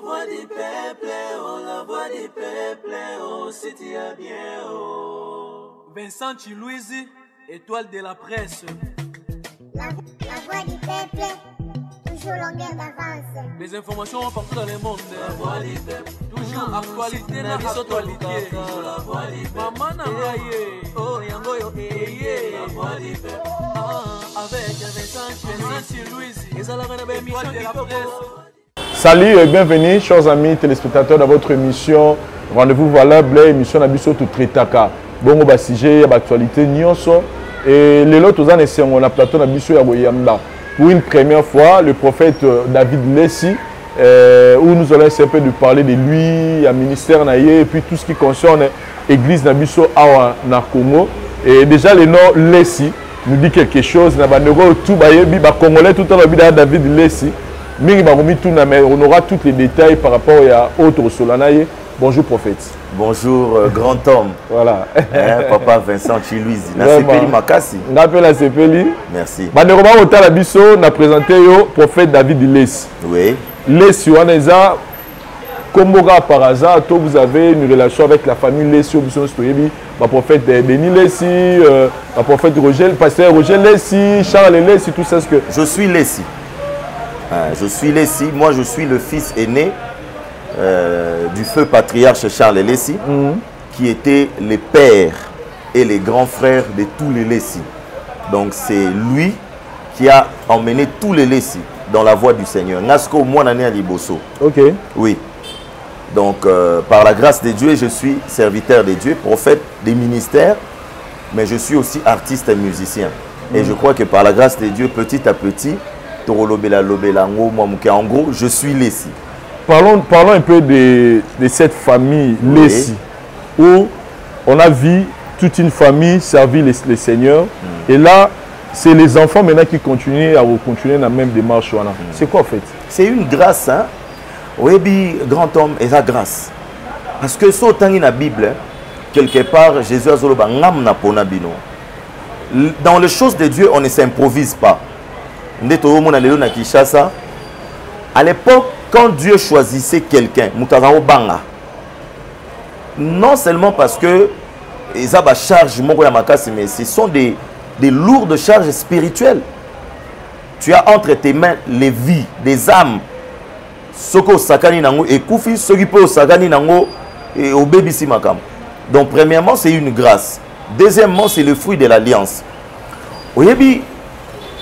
voix du peuple, oh, la voix du peuple, oh, si tu as bien, oh. Vincent Chilouizi, étoile de la presse. La voix du peuple, toujours longueur d'avance. Les informations partout dans le monde. La voix du peuple, toujours actualité, la actualité. La voix du peuple, maman n'a pas yé. Oh, yango yo, la voix du peuple. Avec Vincent Chilouizi, et ça la étoile de la presse. Salut et bienvenue, chers amis téléspectateurs, dans votre émission Rendez-vous valable, émission Nabiso tout tritaka. Bongo ba sujet, ba actualité nyonso. Et les autres on a plateau Nabiso ya Boyamba. Pour une première fois, le prophète David Lessi, où nous allons essayer un peu de parler de lui, à ministère naïe, et puis tout ce qui concerne l'église Nabiso Awa na Congo. Et déjà le nom Lessi nous dit quelque chose. Na ba tout ba Congolais tout le temps David Lessi. On aura tous les détails par rapport à autre Solanaye. Bonjour prophète. Bonjour grand homme. Voilà. Papa Vincent Chilouizi. Nasepeli Makasi. Napela Sepeli. Merci. Baneroma Otala Biso n'a présenté le prophète David Lessi. Oui. Lessi Waneza Komboga par hasard, vous avez une relation avec la famille Lessi, le prophète Denis Lessi, le prophète Roger, le pasteur Roger Lessi, Charles Lessi, tout ça. Je suis Lessi. Je suis Lessi, moi je suis le fils aîné du feu patriarche Charles Lessi, qui était les pères et les grands frères de tous les Lessi. Donc c'est lui qui a emmené tous les Lessi dans la voie du Seigneur. Nasko Mouanane Aliboso. Ok. Oui. Donc par la grâce de Dieu, je suis serviteur de Dieu, prophète des ministères, mais je suis aussi artiste et musicien. Et je crois que par la grâce de Dieu, petit à petit, en gros, je suis Lessi. Parlons un peu de cette famille Lessi, où on a vu toute une famille servir les seigneurs. Et là, c'est les enfants maintenant qui continuent à continuer la même démarche. C'est quoi en fait? C'est une grâce. Hein? Oui, grand homme, et la grâce. Parce que si dans la Bible, quelque part, Jésus a dit dans les choses de Dieu, on ne s'improvise pas. À l'époque, quand Dieu choisissait quelqu'un, non seulement parce que ils ont charge, mais ce sont des lourdes charges spirituelles. Tu as entre tes mains les vies, des âmes. Soko sakani nango et koufi, soki po sakani nango et au bébé si makam. Donc premièrement, c'est une grâce. Deuxièmement, c'est le fruit de l'alliance. Oyebi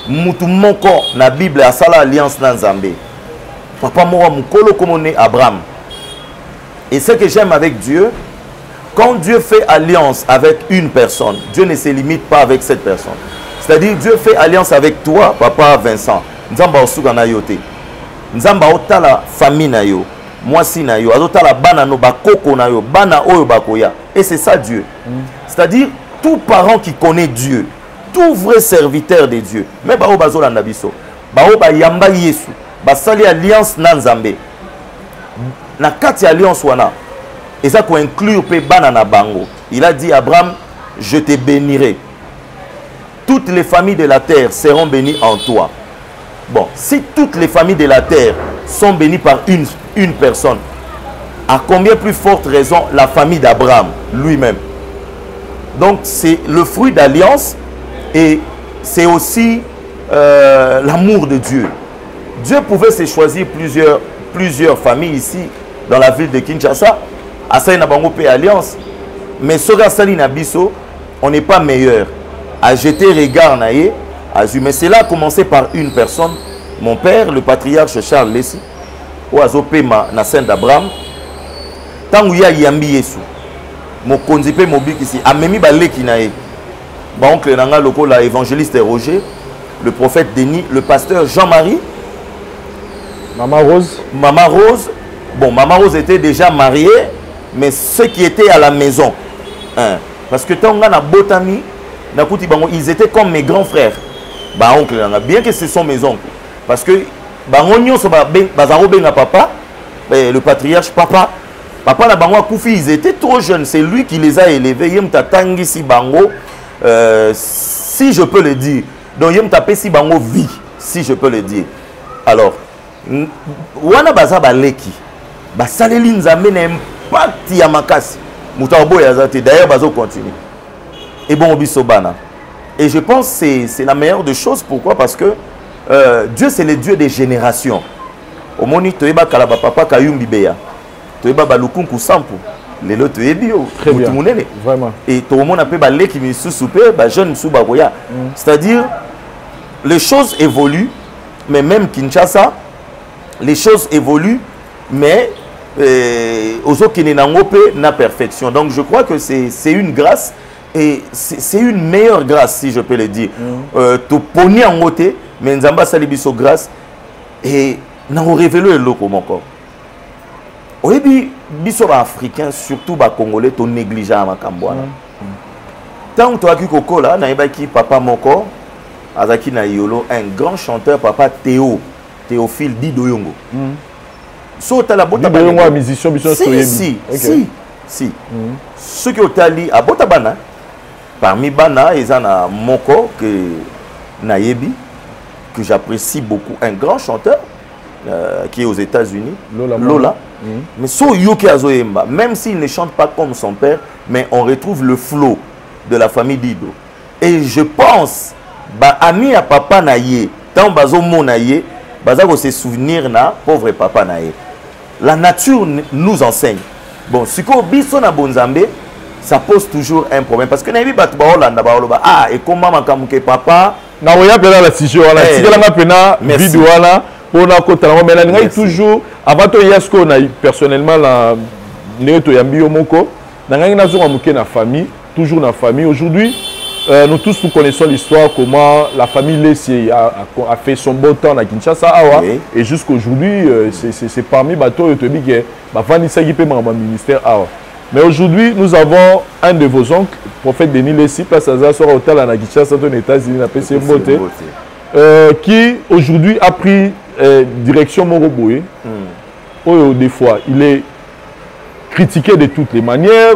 mutu moko na Bible a sala alliance na Nzambe. Papa mora mukolo komone Abraham. Et ce que j'aime avec Dieu, quand Dieu fait alliance avec une personne, Dieu ne se limite pas avec cette personne. C'est-à-dire Dieu fait alliance avec toi, Papa Vincent. Nzamba osuga na yote. Nzamba otala famille na yo, mwasi na yo, azotala bana no bakoko na yo, bana oyo bakoya. Et c'est ça Dieu. C'est-à-dire tout parent qui connaît Dieu, tout vrai serviteur de Dieu, mais bao bazolanda biso, bao ba yamba Yesu, ba sali alliance na Nzambe. Na kati alliance wana, et ça ko inclure pe bana na bango. Il a dit Abraham, je te bénirai. Toutes les familles de la terre seront bénies en toi. Bon, si toutes les familles de la terre sont bénies par une personne, à combien plus forte raison la famille d'Abraham lui-même? Donc c'est le fruit d'alliance et c'est aussi l'amour de Dieu. Dieu pouvait se choisir plusieurs familles ici dans la ville de Kinshasa, à Saïnabango et Alliance, mais Soga Sali Nabiso, on n'est pas meilleur. À jeter regard naïe, mais cela a commencé par une personne, mon père, le patriarche Charles Lessi, ou Azopema na Saint d'Abraham. Tant où il y a Yambi Yesu, mon konzipe mobile ici, a memi baleki naïe. Mon oncle Nanga Loko, l'évangéliste Roger, le prophète Denis, le pasteur Jean-Marie. Maman Rose. Maman Rose. Bon, Maman Rose était déjà mariée, mais ceux qui étaient à la maison. Hein, parce que tant qu'on a botami, ils étaient comme mes grands frères. Bah, oncle, bien que ce sont mes oncles. Parce que papa, le patriarche papa, papa na bango Koufi, ils étaient trop jeunes. C'est lui qui les a élevés. Si je peux le dire. Donc, il m'a si bango vie, si je peux le dire. Alors, wana baza baleki. basaleli nzambe na impact ya makasi moto aboya za te d'ailleurs bazo continuer et bon biso bana et je pense que c'est la meilleure des choses. Pourquoi? Parce que Dieu c'est le Dieu des générations. Au moni toyeba kala ba papa kayumbi beya toyeba balukunku sampu lelo toyebi yo mutu munene vraiment et tout le monde appelle baleki misusu pe ba jeune sou ba koya c'est-à-dire les choses évoluent mais même Kinshasa les choses évoluent mais ozokene nango pe na perfection. Donc je crois que c'est une grâce et c'est une meilleure grâce si je peux le dire. To poni en côté mais nzamba sali biso grâce et na révéler eloko moko. Oyebi biso ba africain surtout ba congolais to négliger makambo wana. Tant to aki kokola na yebaki papa moko azaki na yolo un grand chanteur papa Théophile Didoyongo. So tala bota ba ngo musicien biso si ce que otali abota bana parmi bana ezana moko que nayebi que j'apprécie beaucoup, un grand chanteur qui est aux États-Unis, Lola. Mais so yoki azoyemba, même s'il ne chante pas comme son père, mais on retrouve le flow de la famille Dido. Et je pense ba ami à papa naye, tant bazo monaye, bazako se souvenir na pauvre papa naye. La nature nous enseigne. Bon, si ko biso na bonzambe, ça pose toujours un problème parce que nayebi batu ba Hollanda ba oloba ah et comment makamuke papa na oya pena la sujet wala tikela nga pena vidéo wala pona ko tala mais na toujours avant to yasko na personnellement la neto yambi yo moko na ngai na zonga muke na famille toujours na famille. Aujourd'hui nous tous nous connaissons l'histoire comment la famille Lessie a fait son beau temps à Kinshasa awa et jusqu'aujourd'hui c'est parmi bateau to bige ba vanisa qui peut mon ministère awa. Mais aujourd'hui, nous avons un de vos oncles, prophète Denis Lessie, place à Zazor Hotel à Kinshasa, aux États-Unis, à PC Mbote, qui aujourd'hui a pris direction Moroboué. Des fois, il est critiqué de toutes les manières.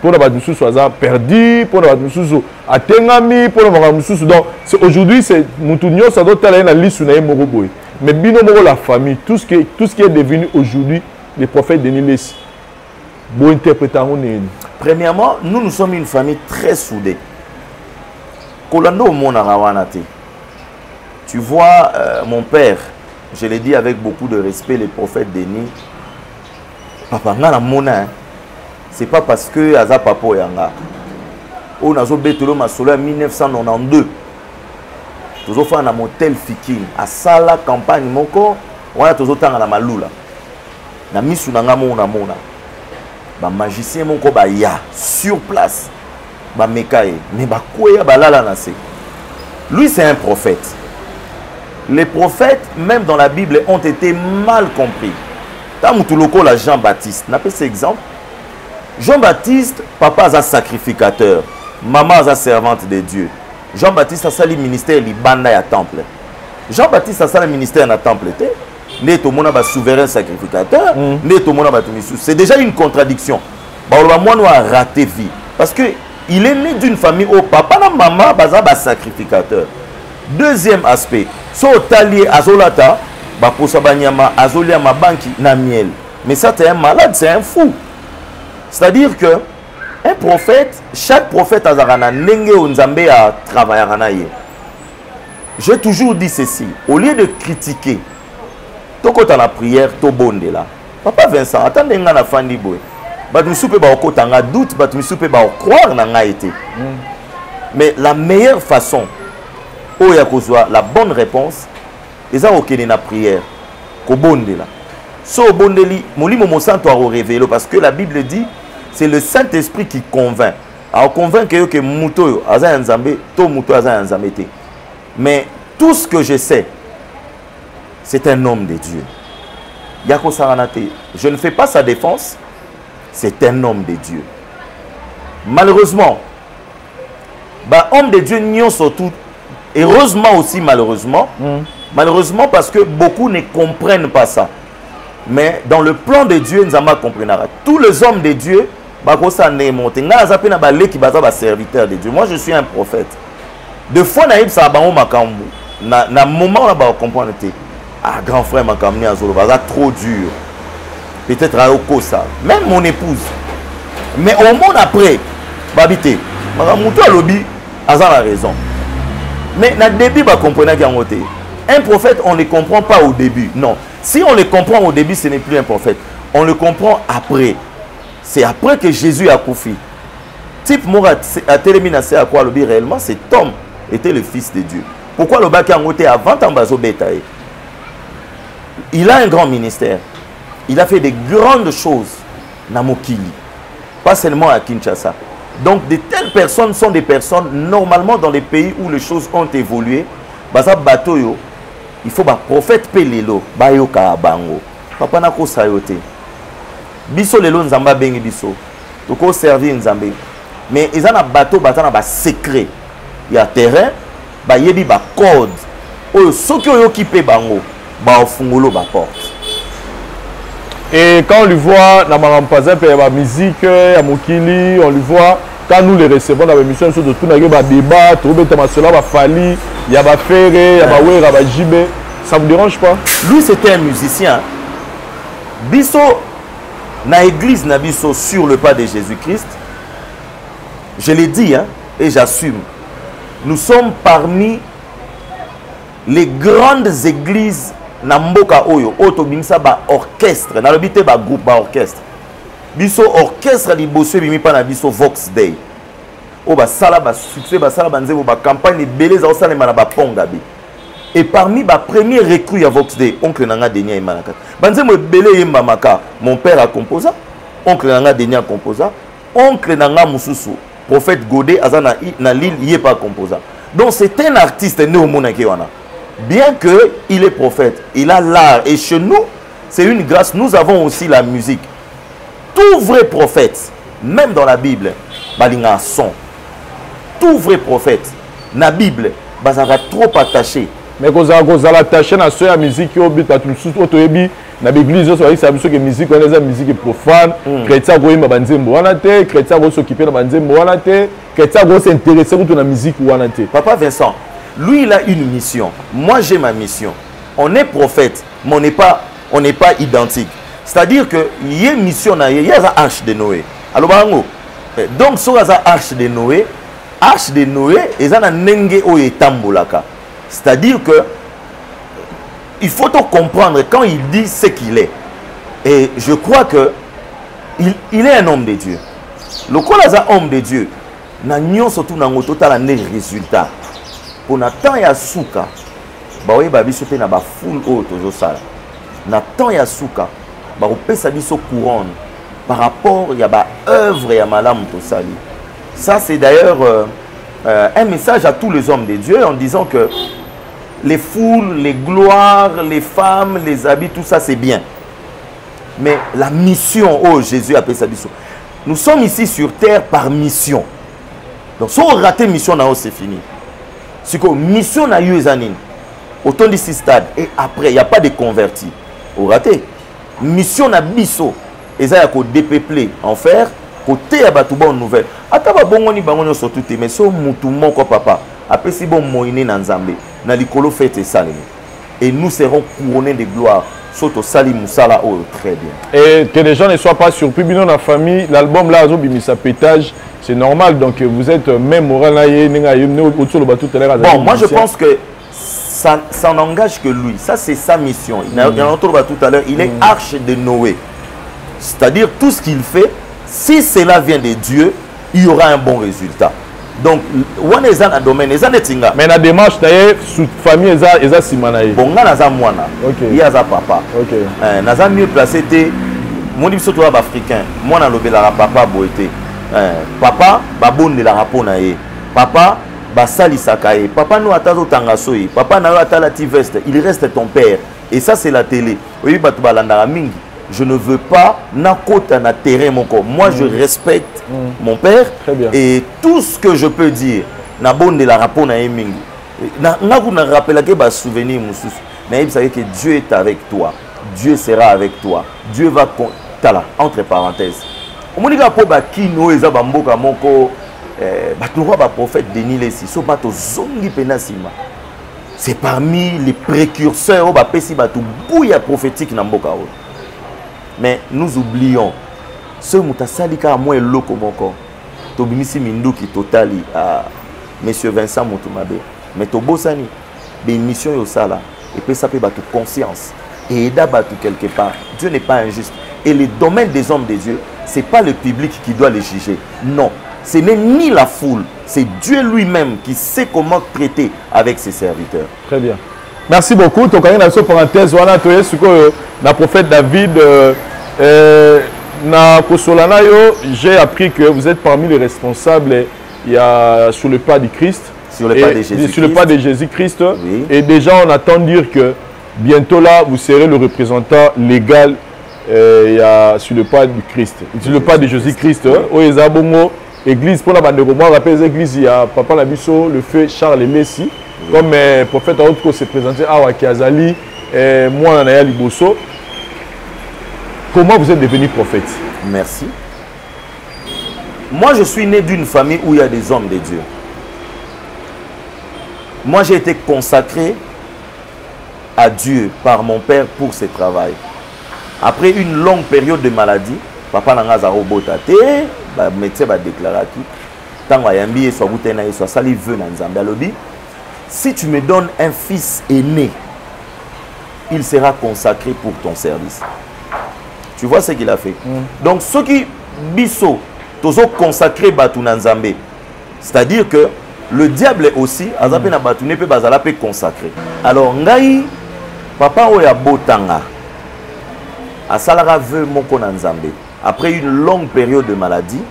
Pour la Badoussou soit perdu, pour la Badoussou a tengami, pour la Badoussou. Donc aujourd'hui, c'est Moutounio, ça doit être la liste sur Moroboué. Mais Bino Moro, la famille, tout ce qui est devenu aujourd'hui le prophète Denis Lessie. Bon interprétation. Premièrement, nous sommes une famille très soudée. Kolando au monde arawanate. Tu vois, mon père, je l'ai dit avec beaucoup de respect, le prophète Denis. Papa ngana mona, c'est pas parce que aza papo yanga. On a zo betolo masolo en 1992. Tozo fa na motel Fikin, à sala campagne moko, wana tozo tanga na malula. Na misu na ngamo na mona. Ba magicien moko ba ya sur place ba mekaye mais ba koya balala na se. Lui c'est un prophète. Les prophètes même dans la Bible ont été mal compris. Tamutuloko la Jean-Baptiste, n'a pas cet exemple. Jean-Baptiste papa a sacrificateur, maman a servante de Dieu. Jean-Baptiste a sali ministère libanda ya temple. Jean-Baptiste a sali ministère na temple té. Souverain sacrificateur, c'est déjà une contradiction. Moi, nous avons raté vie. Parce qu'il est né d'une famille où papa et maman sont sacrificateurs. Deuxième aspect, si on est azolata, azoliama banki na miel. Mais ça, c'est un malade, c'est un fou. C'est-à-dire que un prophète, chaque prophète a travaillé. J'ai toujours dit ceci, au lieu de critiquer, toko ta la prière to bonde là papa Vincent attendez nga na fandi boy ba tu soupe ba okota nga doute ba tu soupe ba croire na nga été mais la meilleure façon o ya kozwa la bonne réponse eza okene na prière ko bonde là so bondeli molimo mo santo a révéler parce que la Bible dit c'est le Saint-Esprit qui convainc a convaincre que muto aza nzambe to muto aza nzambe te mais tout ce que je sais c'est un homme de Dieu. Yako Saranate, je ne fais pas sa défense, c'est un homme de Dieu. Malheureusement, homme de Dieu n'y ont surtout, heureusement aussi malheureusement, malheureusement parce que beaucoup ne comprennent pas ça. Mais dans le plan de Dieu, nous avons compris. Tous les hommes de Dieu, serviteur de Dieu. Moi je suis un prophète. De fois, na moment là, comprendre. Ah, grand frère m'a amené à Zolo, trop dur. peut-être à Okosa, même mon épouse. Mais au monde après, babité, Maramuto a lobby, a la raison. Mais dans le début, on comprend qu'il y a un prophète, on ne le comprend pas au début. Non. Si on le comprend au début, ce n'est plus un prophète. On le comprend après. C'est après que Jésus a couffé. Type Moura a terminé à quoi lobby réellement, cet homme était le fils de Dieu. Pourquoi le bac a monté avant Tambazo Betaï? Il a un grand ministère. Il a fait de grandes choses dans Mokili. Pas seulement à Kinshasa. Donc de telles personnes sont des personnes normalement dans les pays où les choses ont évolué. Baza Batoyo, il faut ba prophète Pelelo, Bayo Karabango. Papa nako sayote. Biso lelo nzamba bengi biso. Toko servir nzambe. Mais ils ont un bateau batana ba secret. Il y a terrain, ba yebi ba code. Oyo soki oyo kipe bango, ba ofungolo ba porte. Et quand on lui voit dans Marampaza, il y a la musique, il y a Mokili, on lui voit, quand nous les recevons dans l'émission, de tout, il y a des débats, il y a des ferré, il y a des jibé. Ça ne vous dérange pas? Lui, c'était un musicien. Bisso, dans l'église, Nabiso, sur le pas de Jésus-Christ, je l'ai dit, hein, et j'assume, nous sommes parmi les grandes églises Namboka Oyo, Otobimsa ba orchestre, na lobité ba groupe ba orchestre. Biso orchestre li bosse bimi pa na biso Vox Day. O ba sala ba succès ba sala ba nzebo ba campagne beleza o sala na ba ponga bi. Et parmi ba premier recrue à Vox Day, oncle Nanga Denia et Manaka. Banzemo belé yemba maka, mon père a composé, oncle Nanga Denia composa, oncle Nanga Mususu, prophète Godé azana na l'île yé pas composa. Donc c'est un artiste né au monde qui wana. Bien qu'il est prophète, il a l'art. Et chez nous, c'est une grâce. Nous avons aussi la musique. Tout vrai prophète, même dans la Bible, il y a un son. Tout vrai prophète, dans la Bible, il sera trop attaché. Mais quand vous avez attaché à la musique, dans l'église, la musique est profane. Les chrétiens vont s'occuper de la musique. Les chrétiens vont s'intéresser à la musique. Papa Vincent, lui, il a une mission. Moi, j'ai ma mission. On est prophète, mais on n'est pas identique. C'est-à-dire qu'il y a une mission, il y a une arche de Noé. Alors, donc, sur la arche de Noé, il y a un nenge oye tambolaka. C'est-à-dire que il faut comprendre quand il dit ce qu'il est. Et je crois que il est un homme de Dieu. Le quoi est un homme de Dieu, n'a surtout dans le total des résultats. Pour Nathan ya souka, baoye babiso pe na ba full o tozo sala. Nathan ya souka, ba opesa biso couronne par rapport ya ba œuvre ya malam to sali. Ça c'est d'ailleurs un message à tous les hommes de Dieu en disant que les foules, les gloires, les femmes, les habits, tout ça c'est bien. Mais la mission, oh Jésus appelle ça biso. Nous sommes ici sur terre par mission. Donc si on rate mission, c'est fini. C'est que mission na eu anine. Autant de six stades et après il n'y a pas de convertis. Au raté. Mission na biso. Et ça y a qu'au dépeuplé en faire. Côté à batouba en nouvelle. Ataba bongoni bangonyo surtout mais so mutumo ko papa. Après si bon moïné na nzambe. Na likolo fête salé. Et nous serons couronnés de gloire. Soto sali musala oh très bien. Et que les gens ne soient pas surpris. Bino na famille. L'album là bimisa pétage. C'est normal, donc vous êtes même moral. Bon, moi je pense que ça n'engage que lui. Ça, c'est sa mission. Il y en a tout à l'heure. Il est arche de Noé. C'est-à-dire, tout ce qu'il fait, si cela vient de Dieu, il y aura un bon résultat. Donc, on est dans le domaine. Mais la démarche, sous famille, ils ont simanaï. Bon, on a moana. Il y a papa. On a mieux placé. Mon dit surtout africain. Moi, on a papa boité. Papa babon de la rapona ye papa basali sakaye papa nous atazo tangasoyi papa na atala ti veste il reste ton père et ça c'est la télé oui batu balanda mingi je ne veux pas nakota na terrain mon corps moi je respecte mon père et tout ce que je peux dire na bon de la rapona ye mingi na na rappela que ba souvenir mususu na il savait que Dieu est avec toi Dieu sera avec toi Dieu va tala entre parenthèses. Monika po ba kino eza bamboka moko batouwa ba prophète Denis Lessi so bato zongi penasima. C'est parmi les précurseurs ba pesi bato bouya prophétique na mboka o. Mais nous oublions. Ce Moutasalika a moins l'eau comme encore. Tobimisi Minduki Totali à Monsieur Vincent Moutumabe. Mais Tobosani, des missions au sala. Et puis ça peut battre conscience. Et aider à battre quelque part. Dieu n'est pas injuste. Et les domaines des hommes de Dieu, ce n'est pas le public qui doit les juger. Non. Ce n'est ni la foule. C'est Dieu lui-même qui sait comment traiter avec ses serviteurs. Très bien. Merci beaucoup. Donc, dans cette parenthèse, le prophète David, j'ai appris que vous êtes parmi les responsables sur le pas du Christ. Sur le pas de Jésus-Christ. Sur le pas de Jésus-Christ. Oui. Et déjà, on attend dire que bientôt là, vous serez le représentant légal sur le pas du Christ. Sur le pas de Jésus-Christ. Oui. Église, pour la bande de moi, rappelle l'église, il y a Papa Labisso, le feu Charles Messi. Oui. Comme prophète Aoutko s'est présenté à Wakiazali, moi, Naya Liboso. Comment vous êtes devenu prophète? Merci. Moi, je suis né d'une famille où il y a des hommes de Dieu. Moi, j'ai été consacré à Dieu par mon père pour ce travail. Après une longue période de maladie, papa n'a pas roboté, le médecin va déclarer qui si tu me donnes un fils aîné, il sera consacré pour ton service. Tu vois ce qu'il a fait. Donc, ceux qui biso, tous consacré Batunanzambe, c'est-à-dire que le diable aussi, azapé na batune pe bazala pe consacré. Alors, ngai, papa oya botanga, asalara veut mon konanzambe. Après une longue période de maladie,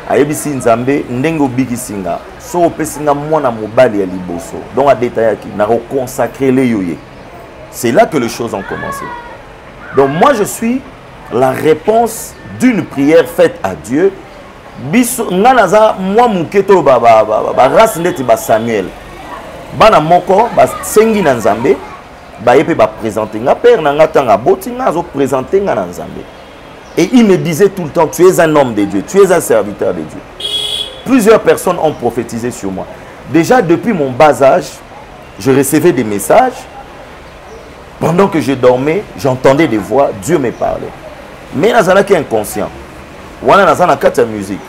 ayebisi nzambe ndengo bikisinga, so opesinga mwana mobali ya liboso. Donc, a détaillaki, na reconsacré les yoye. C'est là que les choses ont commencé. Donc moi je suis la réponse d'une prière faite à Dieu. Nganaza moi muketo ba race ndeti ba Samuel. Bana moko ba sengi na Nzambe ba yepe ba présenter nga père na nga tanga boti nga zo présenter nga na Nzambe. Et il me disait tout le temps, tu es un homme de Dieu, tu es un serviteur de Dieu. Plusieurs personnes ont prophétisé sur moi. Déjà depuis mon bas âge, je recevais des messages. Pendant que je dormais, j'entendais des voix, Dieu me parlait. Mais Nazana qui est inconscient. Wana Nazana kata musique.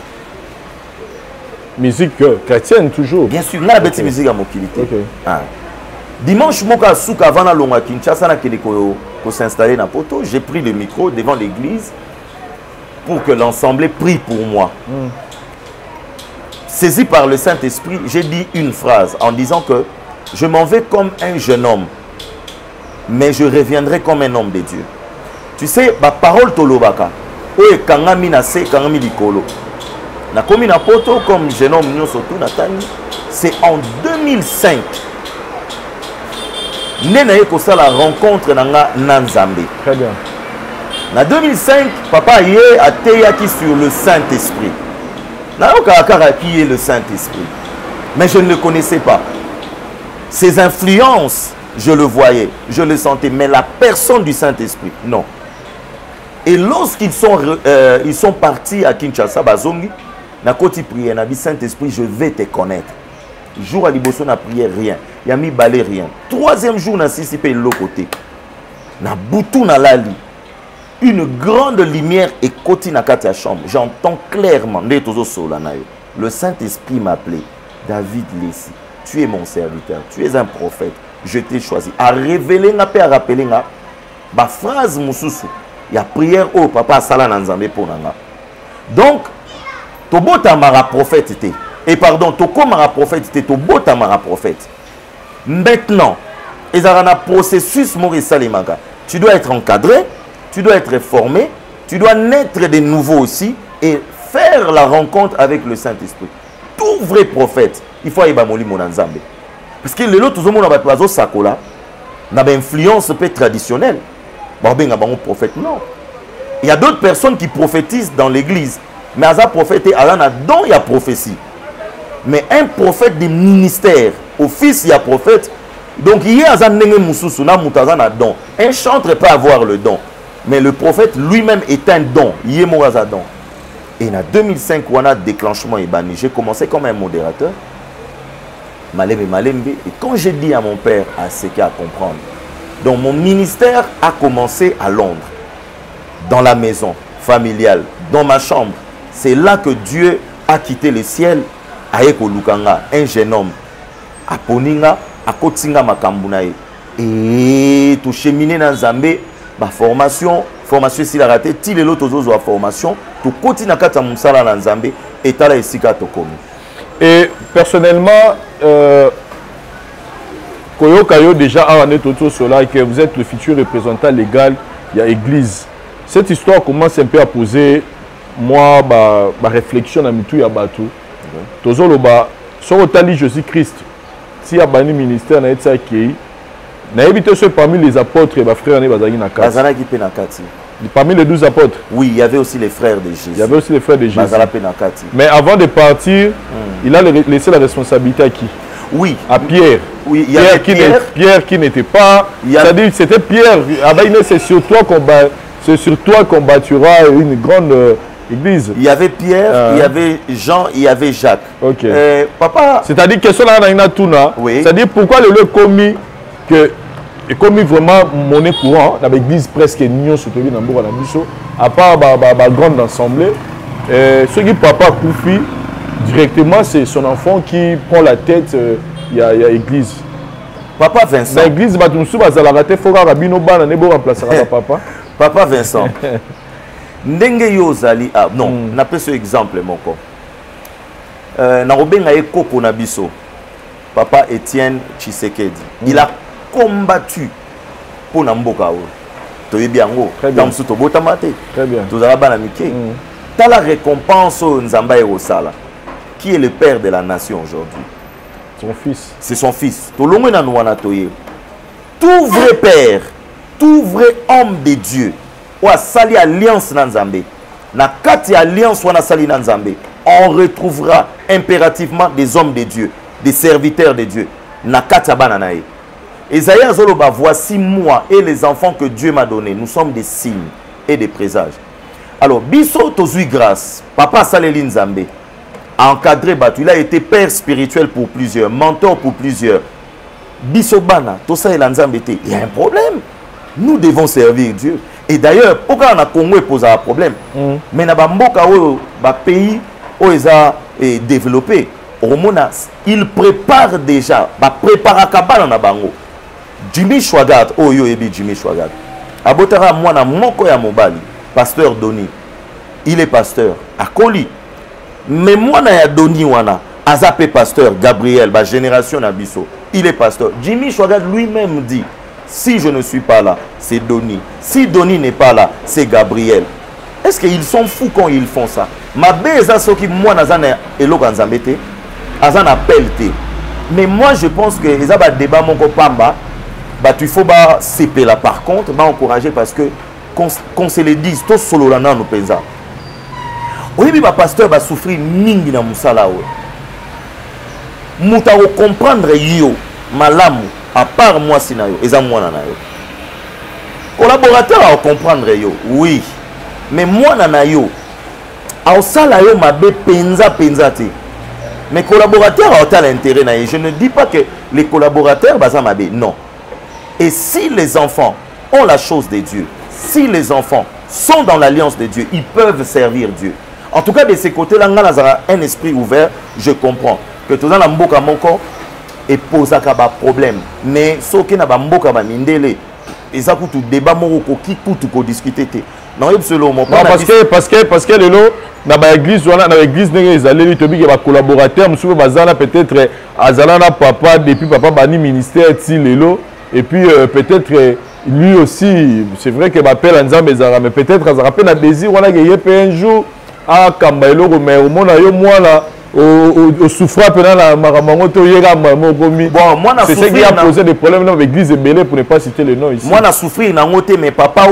Musique chrétienne toujours. Bien sûr, la bête musique à Mokilité. Dimanche, moka souka avant la longa Kinshasa na ko s'installer na poto, j'ai pris le micro devant l'église pour que l'ensemble prie pour moi. Saisi par le Saint-Esprit, j'ai dit une phrase en disant que je m'en vais comme un jeune homme. Mais je reviendrai comme un homme de Dieu. Tu sais, ma parole tolobaka. Oye kangami na se kangami likolo. Na komi na poto comme jeune homme nyosotu natani. C'est en 2005. Nena yeko sa la rencontre nanga Nanzambe. Très bien. Na 2005, papa yé a teyaki sur le Saint-Esprit. Na okakara qui est le Saint-Esprit. Mais je ne le connaissais pas. Ses influences, je le voyais, je le sentais, mais la personne du Saint-Esprit, non. Et lorsqu'ils sont partis à Kinshasa, Bazongi, na koti prière, na dit Saint-Esprit, je vais te connaître. Jour à Liboso, na prière, rien. Yami balé, rien. Troisième jour, na sisipé l'autre côté. Na boutou na lali. Une grande lumière et koti na kati à chambre. J'entends clairement, le Saint-Esprit m'appelait. David Lessi, tu es mon serviteur, tu es un prophète. Je t'ai choisi. À révéler, à rappeler, ma phrase, moussousou. Il y a prière au papa Sala Nanzambe pour Nanga. Donc, Tobo Tamara prophète était. Et pardon, Toko Mara prophète était. Tobo Tamara prophète. Maintenant, il y a un processus Maurice Salimanga. Tu dois être encadré, tu dois être formé, tu dois naître de nouveau aussi et faire la rencontre avec le Saint-Esprit. Tout vrai prophète, il faut aller Bamoli Monanzambe. Parce que les autres hommes ont sakola, n'a pas influence peu traditionnelle. Prophète, non. Il y a d'autres personnes qui prophétisent dans l'église, mais à prophète, il y a un don, il y a prophétie. Mais un prophète des ministères, office, il y a prophète. Donc il y a un don. Un chantre peut avoir le don, mais le prophète lui-même est un don. Il y a un don. Et en 2005, on a déclenchement et banni. J'ai commencé comme un modérateur. Malembe. Et quand j'ai dit à mon père, à ce qu'il a à comprendre, donc mon ministère a commencé à Londres. dans la maison familiale, dans ma chambre. C'est là que Dieu a quitté le ciel. Aeko Lukanga, un jeune homme. Aponinga, akotinga makambunae. Et tout cheminer dans Zambé, formation si la raté, ti les autres autres formation, tout continue à kata musala dans Zambé, et tala esika tokomi. Et personnellement, Koyo Kayo déjà a un autour sur là que vous êtes le futur représentant légal de l'église. Cette histoire commence un peu à poser moi ma réflexion à mitou ya batu. Tozolo ba sur otali Jésus-Christ. Si y a bani ministère na etsa ki na évité ce parmi les apôtres et ba frères ne bazaki na kati. Bazalaki pe na kati. Parmi les 12 apôtres. Oui, il y avait aussi les frères de Jésus. Il y avait aussi les frères de Jésus. Bazalaki pe na kati. Mais avant de partir, il a laissé la responsabilité à qui? Oui. À Pierre. Oui, il y avait Pierre qui n'était pas. C'est-à-dire c'était Pierre. C'est sur toi qu'on bâtira une grande église. Il y avait Pierre, il y avait Jean, il y avait Jacques. Ok. Papa. C'est-à-dire que cela n'a pas. Oui. C'est-à-dire pourquoi le commis que et commis vraiment monnaie courant dans l'église presque nion soutenu dans Bourg à part la grande assemblée. Ce qui papa Koufi directement c'est son enfant qui prend la tête. Il y a l'église. Papa Vincent. L'église Batumsou Bazalagate Fora Rabino Bana Nebo remplacera papa. Papa Vincent. Ndenge yozali non, n'a pas ce exemple mon corps. Na robenga ekoko na biso. Papa Étienne Tshisekedi. Il a combattu pour Namboka. Toyebi yango. Dans ce tobotamate. Très bien. Tozala bana mike. T'as la récompense Nzamba Erosala. Qui est le père de la nation aujourd'hui? Son fils. C'est son fils. Tout vrai père, tout vrai homme de Dieu, ou a sali alliance dans Zambé. Na kati alliance ou na sali dans Zambé, on retrouvera impérativement des hommes de Dieu, des serviteurs de Dieu. Na kati bananae. Esaïe Zoloba, voici moi et les enfants que Dieu m'a donnés. Nous sommes des signes et des présages. Alors, biso tozui grâce. Papa Saleli Zambé. Encadré Batu, il a été père spirituel pour plusieurs, mentor pour plusieurs. Bisobana, tout ça il y a un problème. Nous devons servir Dieu. Et d'ailleurs, pourquoi on a Congo pose un problème? Mais na bamboka ba pays où ils ont développé, il prépare déjà, ba prépare kabana na bango. Jimmy Chouagat, Jimmy Chouagat. Abotara mwana moko ya mobali, pasteur Doni. Il est pasteur à Koli. Mais moi, na ya Doni wana, Azapé pasteur, Gabriel, ba génération Nabiso, il est pasteur. Jimmy Chouagat lui-même dit, si je ne suis pas là, c'est Doni. Si Doni n'est pas là, c'est Gabriel. Est-ce qu'ils sont fous quand ils font ça? Ma beza soki moi nazana elo kanzambete, azana pelte. Mais moi je pense que les aba débat mon pamba, bah tu faut ba CP là par contre, bah encourager parce que qu'on se le dise, tout solo là nous pensa. Oui, mais le pasteur va souffrir mingi na musala we. Muta ko comprendre yo malamu à part moi sinayo eza mwana na yo. Collaborateur à comprendre yo. Oui. Mais moi na yo a sala yo mabe penza te. Mais collaborateurs a l'intérêt na yo. Je ne dis pas que les collaborateurs baza mabe, non. Et si les enfants ont la chose de Dieu, si les enfants sont dans l'alliance de Dieu, ils peuvent servir Dieu. En tout cas, de ces côtés-là, on a un esprit ouvert, je comprends. Que tout le monde a mon et pose un problème. Mais ce qui n'a pas de mindele, et ça coûte débat qui coûte discuter. Non, parce que le lot, dans l'église, dans l'église, ils allaient dire que collaborateur, peut-être Azalana papa, depuis papa bani ministère, et puis peut-être lui aussi, c'est vrai que m'appelle Nzambe Zara, mais peut-être ça rappelle un désir, on a gagné un jour. Ah, Kambailo, mais au monde, moi là, au souffrant pendant la maramangoto, bon, moi, c'est ce qui a posé des problèmes dans l'église de Belé pour ne pas citer le nom ici. Moi, j'ai souffert, mais papa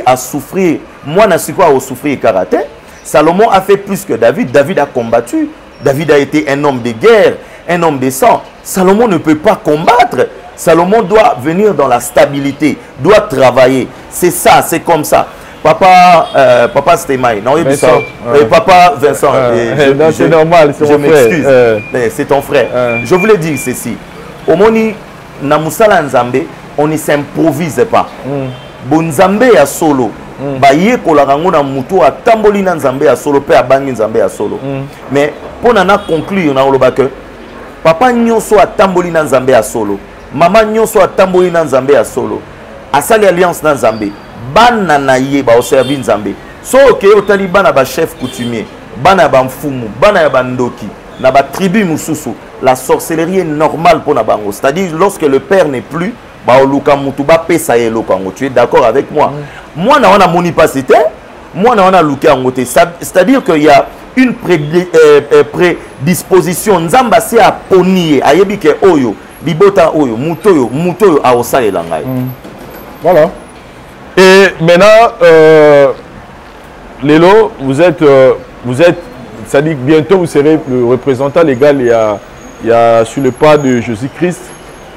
a souffert. Moi, j'ai souffert karaté. Salomon a fait plus que David. David a combattu. David a été un homme de guerre, un homme de sang. Salomon ne peut pas combattre. Salomon doit venir dans la stabilité, doit travailler. C'est ça, c'est comme ça. Papa Stémaï, non, Vincent, papa Vincent, c'est normal, c'est mon frère. C'est ton frère. Je voulais dire ceci. Au Moni, na Musala Nzambe, on ne s'improvise pas. Bon Nzambe à solo, ba yekola kango na mutu atamboli na nzambe ya solo pe abangi nzambe ya solo mais pona na conclure na oloba que papa nyonso atamboli na nzambe ya solo mama nyonso atamboli na nzambe ya solo asali alliance na nzambe bana na ye ba servir nzambe so ke otali bana ba chef coutumier bana ba mfumu bana ya bandoki na ba tribu mususu la sorcellerie est normale pour na bango, c'est-à-dire lorsque le père n'est plus ba oluka mutu ba pesa ye lokango. Tu es d'accord avec moi? Moi na wana moni pas c'était moi na wana luka ngote, c'est-à-dire qu'il y a une prédisposition nzamba se a ponier ayebi ke oyo bibota oyo mutoyo a osalela ngai. Voilà. Et maintenant Lelo, vous êtes c'est-à-dire que bientôt vous serez le représentant légal il y a sur le pas de Jésus-Christ.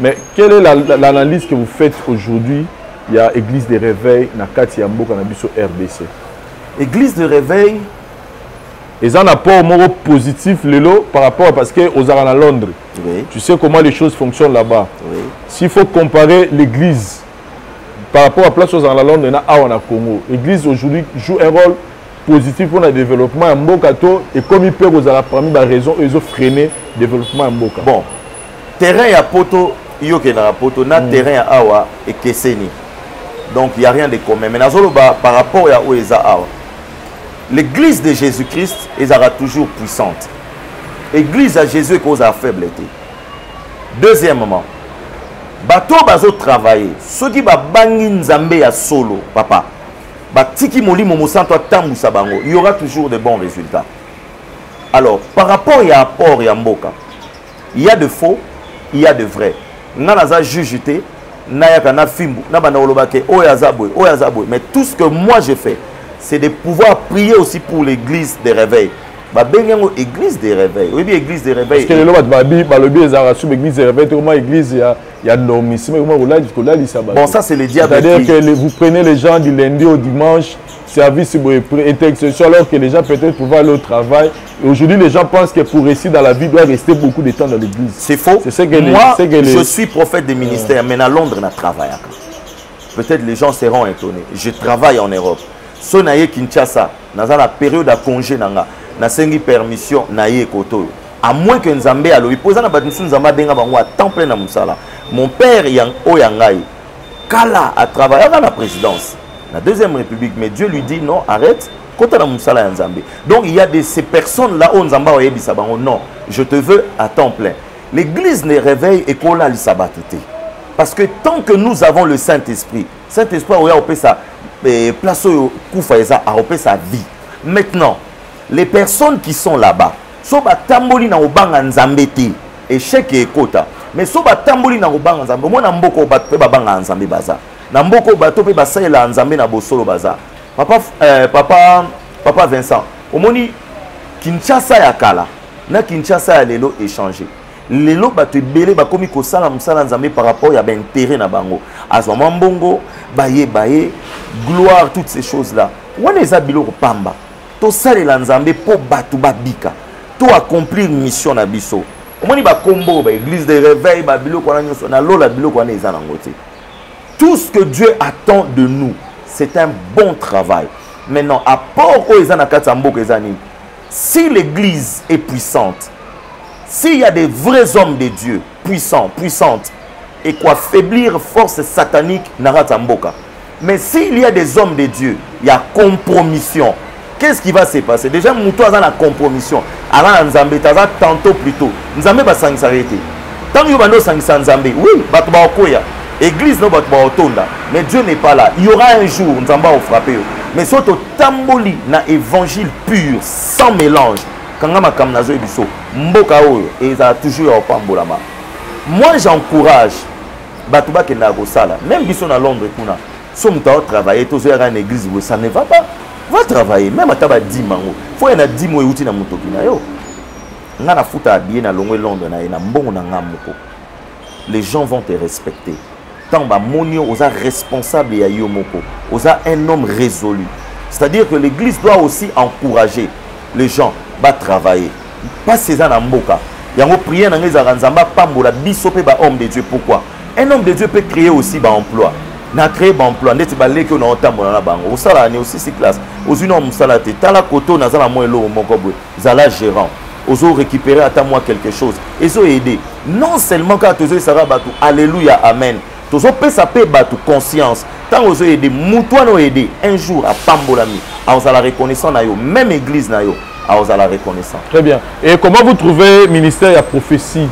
Mais quelle est l'analyse que vous faites aujourd'hui? Il y a Église de Réveil, Nakati Yambo, Kanabiso RDC. Église de Réveil. Ils ont un apport positif, Lelo, par rapport parce que aux à Londres. Oui. Tu sais comment les choses fonctionnent là-bas. Oui. S'il faut comparer l'église par rapport à place aux à Londres et à Congo, l'église aujourd'hui joue un rôle positif pour le développement en Mbokato et comme il peut vous avoir parmi la raison ils ont freiné le développement en Mboka. Bon, terrain ya poto yoke na poto na terrain ya awa et keseni. Donc il y a rien de commun. Mais par rapport à Oeza awa, l'église de Jésus-Christ sera toujours puissante. L'église à Jésus est cause à faiblesse. Deuxièmement, bato bazo travailler. Ceux qui ba bangi nzambe ya solo, papa. Batiki moli momosanto tambusa bango, il y aura toujours de bons résultats. Alors, par rapport à apport ya mboka, il y a de faux, il y a de vrais. Nanaza jujité, nayaka na fimbu, na bana olobake oyazabwe, oyazabwe. Mais tout ce que moi je fais, c'est de pouvoir prier aussi pour l'église des réveils. Babengo église des réveils. Oui, église des réveils. Parce que le babi, balobi ezara sous l'église des réveils, comment église il y a normisme, comment vous l'avez dit. Bon, ça c'est le diable. C'est-à-dire que vous prenez les gens du lundi au dimanche, service intersection, alors que les gens peut-être pouvoir aller au travail. Aujourd'hui, les gens pensent que pour réussir dans la vie, doit rester beaucoup de temps dans l'église. C'est faux. C'est que moi, je suis prophète des ministères, mais à Londres, je travaille. Peut-être les gens seront étonnés. Je travaille en Europe. Sonaye Kinshasa, dans la période de congé, na sengi permission na ye koto à moins que nzambe alo ipoza na batusu nzamba benga bango à temps plein na musala. Mon père yang oyangai kala a travaillé dans la présidence la deuxième république, mais Dieu lui dit non, arrête kota na musala ya nzambe. Donc il y a ces personnes là où nzamba oyebisa bango non, je te veux à temps plein. L'église ne réveille et kola li sabatete parce que tant que nous avons le Saint-Esprit oya opé sa place au kufa eza a opé sa vie. Maintenant les personnes qui sont là-bas, soba tamboli na obanga nzambe te, échec et kota. Mais soba tamboli na obanga nzambe, moi na mboko bato pe babanga nzambe baza. Na mboko bato pe basalela nzambe na bosolo baza. Papa Vincent, omoni Kinshasa ya kala, na Kinshasa ya lelo échangé. Lelo bato ebele bakomi kosala musala nzambe par rapport ya intérêt na bango. Azwa mbongo, baye, gloire, toutes ces choses-là. Wana eza biloko pamba. To salela nzambe po batu babika to accomplir mission na biso omoni ba kombo ba église de réveil ba biloko na nyoso na lola biloko na eza nango te. Tout ce que Dieu attend de nous, c'est un bon travail. Maintenant apport o eza na kati mboka eza nini? Si l'église est puissante, s'il y a des vrais hommes de Dieu puissantes et quoi faiblir force satanique na kati mboka. Mais s'il y a des hommes de Dieu, il y a compromission. Qu'est-ce qui va se passer? Déjà, Moutou a la compromission. Alors, Nzambe, tantôt plus tôt. Nzambe va s'arrêter. Tant que vous avez Nzambe, oui, église, non, mais Dieu n'est pas là. Il y aura un jour, Nzambe va frapper. Mais surtout, tamboli, na évangile pur, sans mélange. Quand on a kamnazo ebiso, mboka oyo, et ça a toujours au pambolama. Moi, j'encourage, batuba ke na sala, même biso na Londres, kuna, so mouta travailler, tous les une église, ça ne va pas. Va travailler, même à taba 10 mango. Faut y en a 10 mois outi na mutoki na yo. Nga na futa habillé na longwe Londres na ena mbongo na ngamoko. Les gens vont te respecter. Tant ba monio osa responsable ya yo moko. Osa un homme résolu. C'est-à-dire que l'église doit aussi encourager les gens à travailler. Pas ces ans en mboka. Yango prier na ngeza nzamba pambola biso pe ba homme de Dieu. Pourquoi? Un homme de Dieu peut créer aussi ba emploi. na créé emploi ndeti baleki na otambola na bango osala ni aussi si classe ozuna musala te tala koto na zala mo elo moko boy zala gérant ozo récupérer à moi quelque chose et zo aider non seulement quand tozo sara batu alléluia amen tozo pesa pe batu conscience tant ozo aider muto no aider un jour à pambolami a la reconnaissance na yo même église na yo a la reconnaissance. Très bien. Et comment vous trouvez ministère à prophétie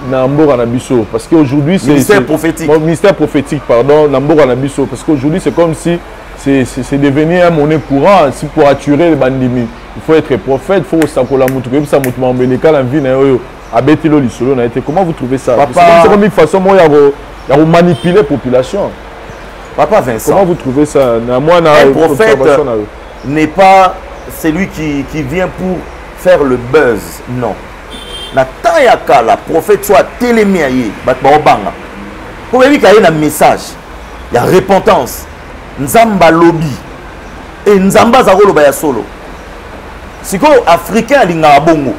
Nambo Anabiso? Parce qu'aujourd'hui c'est ministère prophétique. Ministère prophétique, pardon, Nambo Anabiso. Parce qu'aujourd'hui c'est comme si c'est devenu un monnaie courant. Si pour attirer les bandimi, il faut être prophète, il faut sakola mutu, comme ça mutu mambeleka la vie na yo abetilo lisolo na été. Comment vous trouvez ça? C'est comme une façon moi il y a manipuler la population. Papa Vincent. Comment vous trouvez ça? Un prophète n'est pas celui qui vient pour faire le buzz. Non. Na tayaka la prophète soit télémiaye batbanga. Pour lui qu'il y a un message, il y a repentance. Nzamba lobby et nzamba zakolo ba ya solo. Siko africain lingara bongo.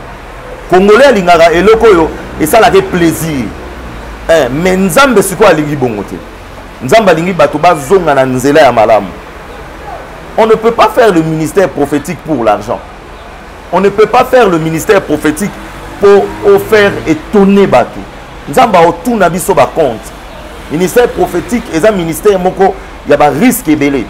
Congolais lingara eloko yo et ça la fait plaisir. Mais nzambe siko alingi bongo te. Nzamba lingi bato bazonga na nzela ya malamu. On ne peut pas faire le ministère prophétique pour l'argent. On ne peut pas faire le ministère prophétique pour faire étonner Batou. Nous avons tout nabiso ba compte. Ministère prophétique, et un ministère moko, il y a un risque belé.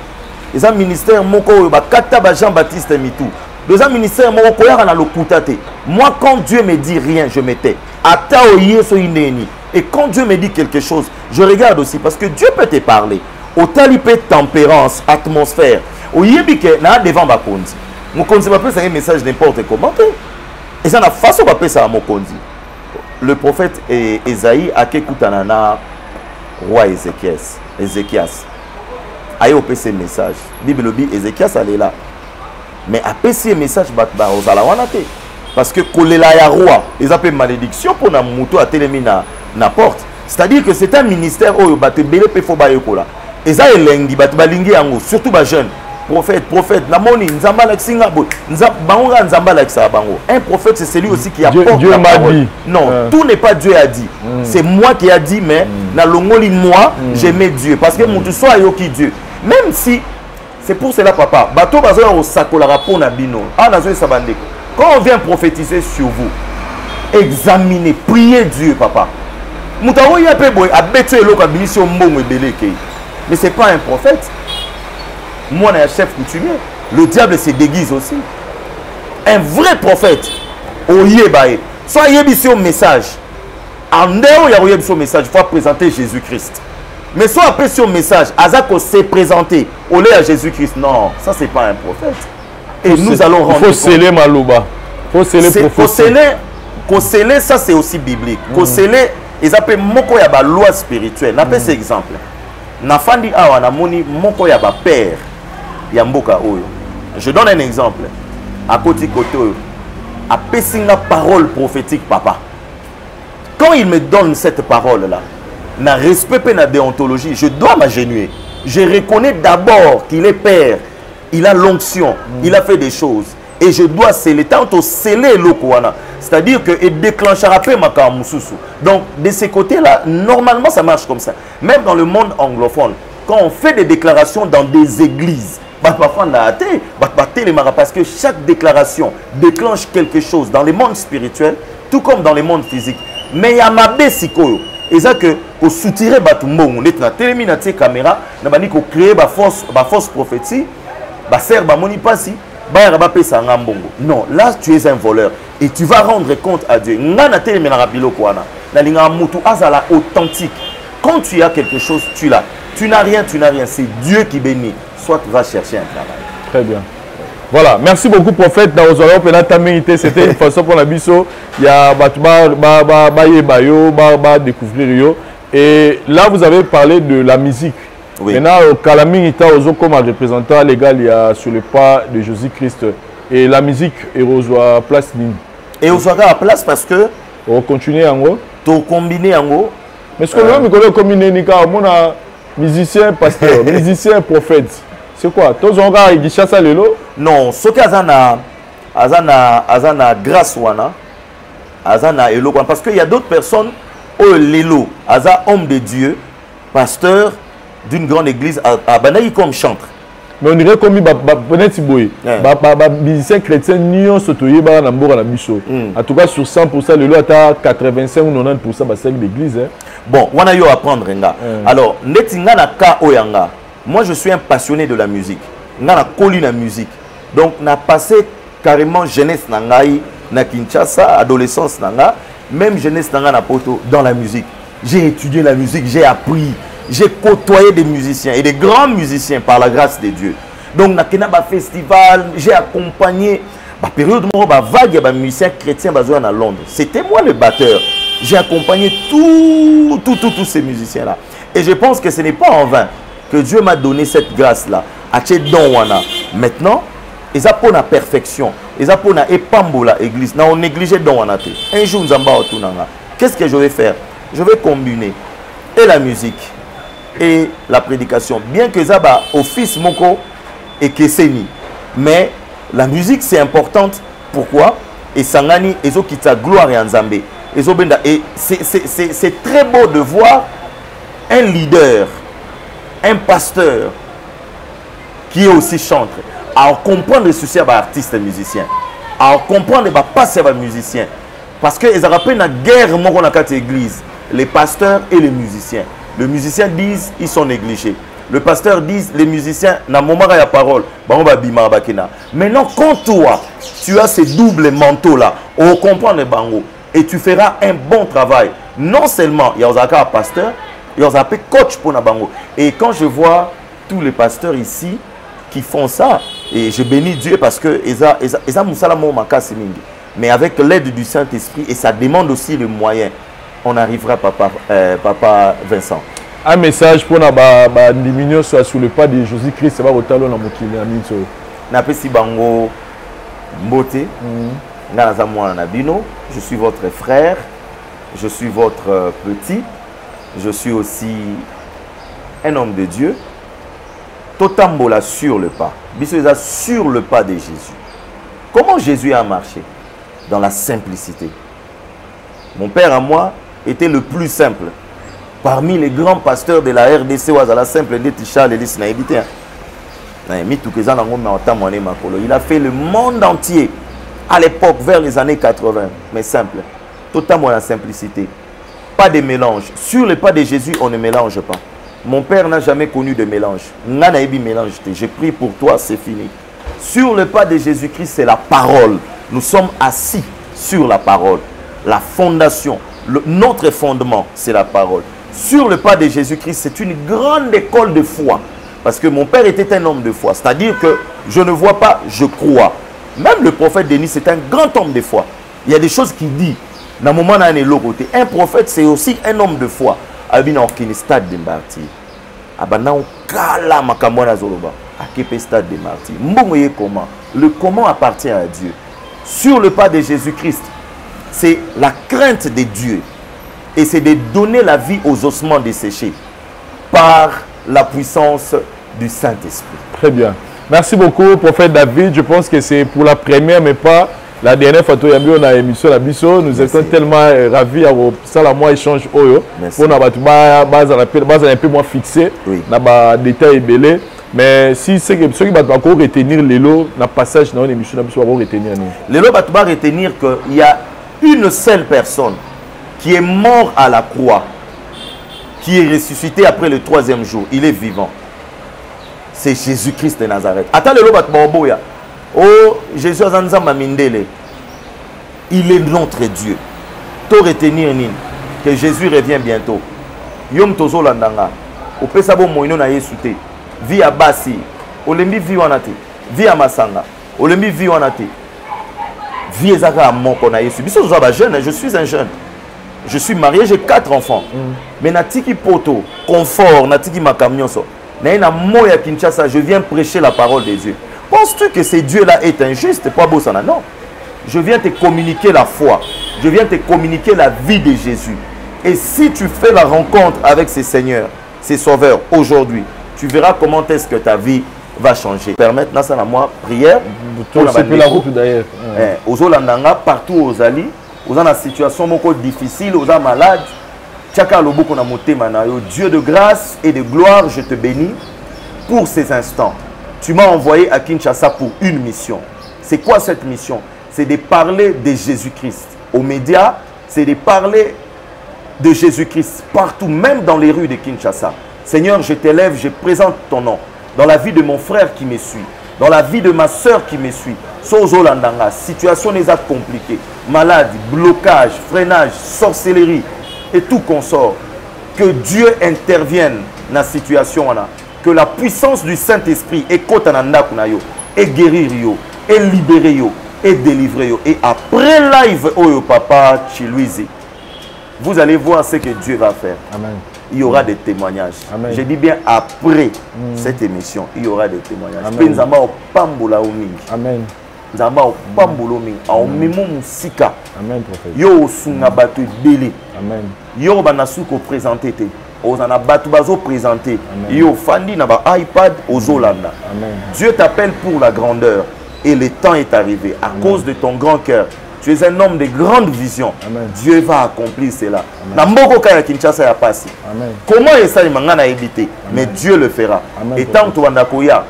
Et un ministère moko, il y a kata Jean-Baptiste Mitou. Deux ministère moko, il y a le kutate. Moi, quand Dieu me dit rien, je me tais. Ata oye so ineni. Et quand Dieu me dit quelque chose, je regarde aussi parce que Dieu peut te parler. Au talipé tempérance, atmosphère. Au yébike na devant ma kondi. Mon kondi va pas un message n'importe comment. Et ça n'a façon pas ça à mon kondi. Le prophète Esaïe a écouté nana roi Ézéchias. Aïe au PC message. Bible bi Ézéchias allait là. Mais à PC message bat ba ozala wanate. Parce que kolela ya roi, ils appellent malédiction pour na muto à télémina na porte. C'est-à-dire que c'est un ministère où bat belé pe fo ba yokola. Et ça elengi bat balingi yango surtout ba jeune. Prophète, namoni nzamba la Singapore, nzamba nzamba la bango. Un prophète c'est celui aussi qui apporte Dieu la parole. Dit. Non, tout n'est pas Dieu a dit. C'est moi qui a dit mais na longoli moi, j'aimais Dieu parce que mon tout soit yoki Dieu. Même si c'est pour cela papa, bato bazo au sakola rapport na bino. Ah nazo sabandeko. Quand on vient prophétiser sur vous, examinez, priez Dieu papa. Moutawo ya pe boy abeto eloko biso mbongo ebeleke. Mais c'est pas un prophète. Moi, on est un chef coutumier. Le diable se déguise aussi. Un vrai prophète, soit il y a un message. En dehors, il y a un message. Il faut présenter Jésus-Christ. Mais soit après ce message, Azako s'est présenté au lait à Jésus-Christ. Non, ça, c'est pas un prophète. Et nous allons rendre. Il faut sceller Malouba. Il faut sceller le prophète. Faut sceller, ça, c'est aussi biblique. Faut sceller, ils appellent Moko Yaba loi spirituelle. N'appelle cet exemple. Nafandi Awa Namoni Moko Yaba père. Yamboka Oyo. Je donne un exemple. À côté Koto, à Pessinga parole prophétique, papa. Quand il me donne cette parole-là, na respect et na déontologie, je dois m'agenouiller. Je reconnais d'abord qu'il est père, il a l'onction, il a fait des choses. Et je dois sceller, tantôt sceller l'okouana. C'est-à-dire que il déclenchera peu ma kamususu. Donc, de ces côtés-là, normalement, ça marche comme ça. Même dans le monde anglophone, quand on fait des déclarations dans des églises, parce que chaque déclaration déclenche quelque chose dans le monde spirituel, tout comme dans le monde physique. Mais il y a ma bessiko. Et ça que pour soutirer Batumbo, on est dans la caméra, on a créé ma fausse prophétie, non, là tu es un voleur et tu vas rendre compte à Dieu. Authentique. Quand tu as quelque chose, tu l'as. Tu n'as rien, c'est Dieu qui bénit. Soit tu vas chercher un travail. Très bien. Voilà, merci beaucoup prophète. C'était une façon pour la biso. Il y a découvrir. Et là, vous avez parlé de la musique. Oui. Maintenant, Kalamingita Ozo comme représentant légal, il y a sur le pas de Jésus-Christ. Et la musique est à place ligne. Et on sera à place parce que on continue en haut. Tu combines en haut. Mais ce que nous avons combiné, on a musicien, pasteur, musicien, prophète. C'est quoi? Tous on a dit ça lelo? Non, ce qui azana grâce wana, azana elo parce qu'il y a d'autres personnes au lelo, aza homme de Dieu, pasteur, d'une grande église à Banaï comme chantre. Mais on dirait comme les musiciens chrétiens n'y sont en tout cas sur 100%, le lot à 85 ou 90% de l'église. Bon, on a eu à apprendre. Alors, moi je suis un passionné de la musique. On a collé la musique. Donc, on a passé carrément jeunesse na Kinshasa, adolescence même jeunesse na Poto dans la musique. J'ai étudié la musique, j'ai appris. J'ai côtoyé des musiciens et des grands musiciens par la grâce de Dieu. Donc, dans le festival, j'ai accompagné la période où vague de musiciens chrétiens à Londres. C'était moi le batteur. J'ai accompagné tous ces musiciens-là. Et je pense que ce n'est pas en vain que Dieu m'a donné cette grâce-là. Maintenant, ils ont pour la perfection. Ils ont pour la épambola l'église. On négligeait un jour, qu'est-ce que je vais faire? Je vais combiner et la musique et la prédication, bien que ça va office moko et keseni, mais la musique c'est importante. Pourquoi? Et sangani et zo kita gloire et nzambe et zo benda, et c'est très beau de voir un leader, un pasteur qui est aussi chanteur, à comprendre le souci à artiste et musicien, à comprendre les passer à musicien, parce que ils rappellent la guerre moko na kati église, les pasteurs et les musiciens. Les musiciens disent ils sont négligés. Le pasteur dit les musiciens na moment la parole. Maintenant quand toi tu as ces doubles manteaux là, on comprend le bango et tu feras un bon travail. Non seulement il y a un pasteur, il y a un coach pour na bango. Et quand je vois tous les pasteurs ici qui font ça, et je bénis Dieu parce que mais avec l'aide du Saint-Esprit, et ça demande aussi le moyen. On arrivera, papa Vincent. Un message pour la diminution soit sous le pas de Jésus-Christ. C'est pas au talon dans mon kili. Napesi bango mbote. Je suis votre frère. Je suis votre petit. Je suis aussi un homme de Dieu. Totambola sur le pas. Bisoza sur le pas de Jésus. Comment Jésus a marché? Dans la simplicité. Mon père à moi était le plus simple. Parmi les grands pasteurs de la RDC, la simple il a fait le monde entier à l'époque, vers les années 80. Mais simple. Totalement la simplicité. Pas de mélange. Sur le pas de Jésus, on ne mélange pas. Mon père n'a jamais connu de mélange. J'ai pris pour toi, c'est fini. Sur le pas de Jésus-Christ, c'est la parole. Nous sommes assis sur la parole. La fondation. Notre fondement, c'est la parole. Sur le pas de Jésus-Christ, c'est une grande école de foi. Parce que mon père était un homme de foi. C'est-à-dire que je ne vois pas, je crois. Même le prophète Denis, c'est un grand homme de foi. Il y a des choses qu'il dit. Un prophète, c'est aussi un homme de foi. Stade de martyr. Stade de martyr. Le comment appartient à Dieu. Sur le pas de Jésus-Christ, c'est la crainte de Dieu. Et c'est de donner la vie aux ossements desséchés par la puissance du Saint-Esprit. Très bien. Merci beaucoup, prophète David. Je pense que c'est pour la première, mais pas la dernière fois que on a émission la Bisso. Nous étions tellement ravis à ça la moi échange oyo. Pour nous un peu moins fixé, dans des détails belés. Mais si c'est que ceux qui vont encore retenir les lots, dans le passage dans l'émission la Bisso va retenir. Les lots va retenir qu'il y a une seule personne qui est mort à la croix, qui est ressuscité après le 3e jour. Il est vivant. C'est Jésus-Christ de Nazareth. Attends le lobat boboya. Oh, Jésus azanzamba mindele. Il est notre Dieu. To retenir nini que Jésus revient bientôt. Yom tozo landanga. O pesa bo moino na Yesu te. Vi a basi. Olembi vi wanate. Vi a masanga. Olembi vi wanate. Vi ezaka moko na Yesu. Biso zo ba jeune, je suis un jeune. Je suis marié, j'ai 4 enfants. Mais natiki poto, confort, natiki makamionso. Naina moya Kinshasa, je viens prêcher la parole de Dieu. Penses-tu que ce Dieu-là est injuste? Pas beau ça, non. Je viens te communiquer la foi. Je viens te communiquer la vie de Jésus. Et si tu fais la rencontre avec ces seigneurs, ces sauveurs aujourd'hui, tu verras comment est-ce que ta vie va changer. Permettre ça à moi prière. Pour la route d'ailleurs. Aux Olandanga, partout aux Ali. Vous avez une situation difficile, vous êtes malade. Tchaka loboko na motema na yo. Dieu de grâce et de gloire, je te bénis pour ces instants. Tu m'as envoyé à Kinshasa pour une mission. C'est quoi cette mission? C'est de parler de Jésus-Christ aux médias, c'est de parler de Jésus-Christ partout, même dans les rues de Kinshasa. Seigneur, je t'élève, je présente ton nom dans la vie de mon frère qui me suit, dans la vie de ma soeur qui me suit. Sozo Landanga, situation n'est pas compliquée, maladie, blocage, freinage, sorcellerie et tout consort. Que Dieu intervienne dans la situation. Que la puissance du Saint-Esprit écoute et guérir yo, et libérer yo, et délivrer yo. Et après live, oh papa Chiluizi, vous allez voir ce que Dieu va faire. Amen. Il y aura des témoignages. Amen. Je dis bien après cette émission, il y aura des témoignages. Amen. Amen. Nzamba o pambulo mingi a memo musika. Amen prophète. Yo sunga batu délé. Amen. Yo banasuko présenter te. Ozana batu bazo présenter. Yo fandi na ba iPad ozolanda. Amen. Dieu t'appelle pour la grandeur et le temps est arrivé à cause de ton grand cœur. Tu es un homme de grande vision. Amen. Dieu va accomplir cela. Na mboko kaya Kinshasa ya pasi. Amen. Comment esa mangana éviter mais Dieu le fera. Amen. Et tant to wandakoya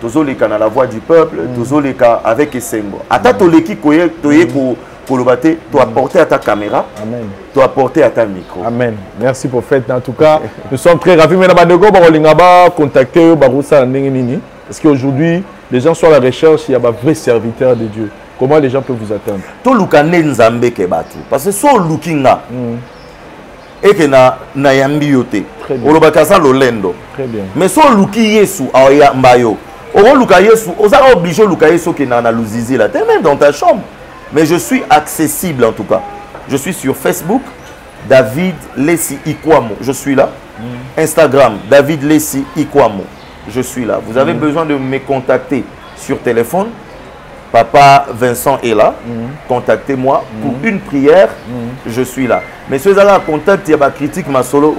tozoleka na la voix du peuple, tozoleka avec Esengo. Ata toleki koye toye ko kolobate, to apporter à ta caméra, amen. To apporter à ta micro. Amen. Merci prophète. En tout cas, nous sommes très ravis. Mais bandeko ba contacter barousa nini parce qu'aujourd'hui, les gens sont à la recherche, il y a un vrai serviteur de Dieu. Comment les gens peuvent vous attendre? To lukane nzambe ke batu parce que so lookinga et que na yambi yote. Olobaka sa lolendo. Très bien. Mais so luki Yesu aya mbayo. On luka Yesu, on a obligé luka Yesu qui n'a luzizi là, t'es même dans ta chambre. Mais je suis accessible en tout cas. Je suis sur Facebook, David Lessi Ikwamo, je suis là. Instagram, David Lessi Ikwamo, je suis là. Vous avez besoin de me contacter sur téléphone. Papa Vincent est là. Contactez-moi pour une prière. Je suis là. Mais ceux qui ont contact, il y a des critiques, ma solo,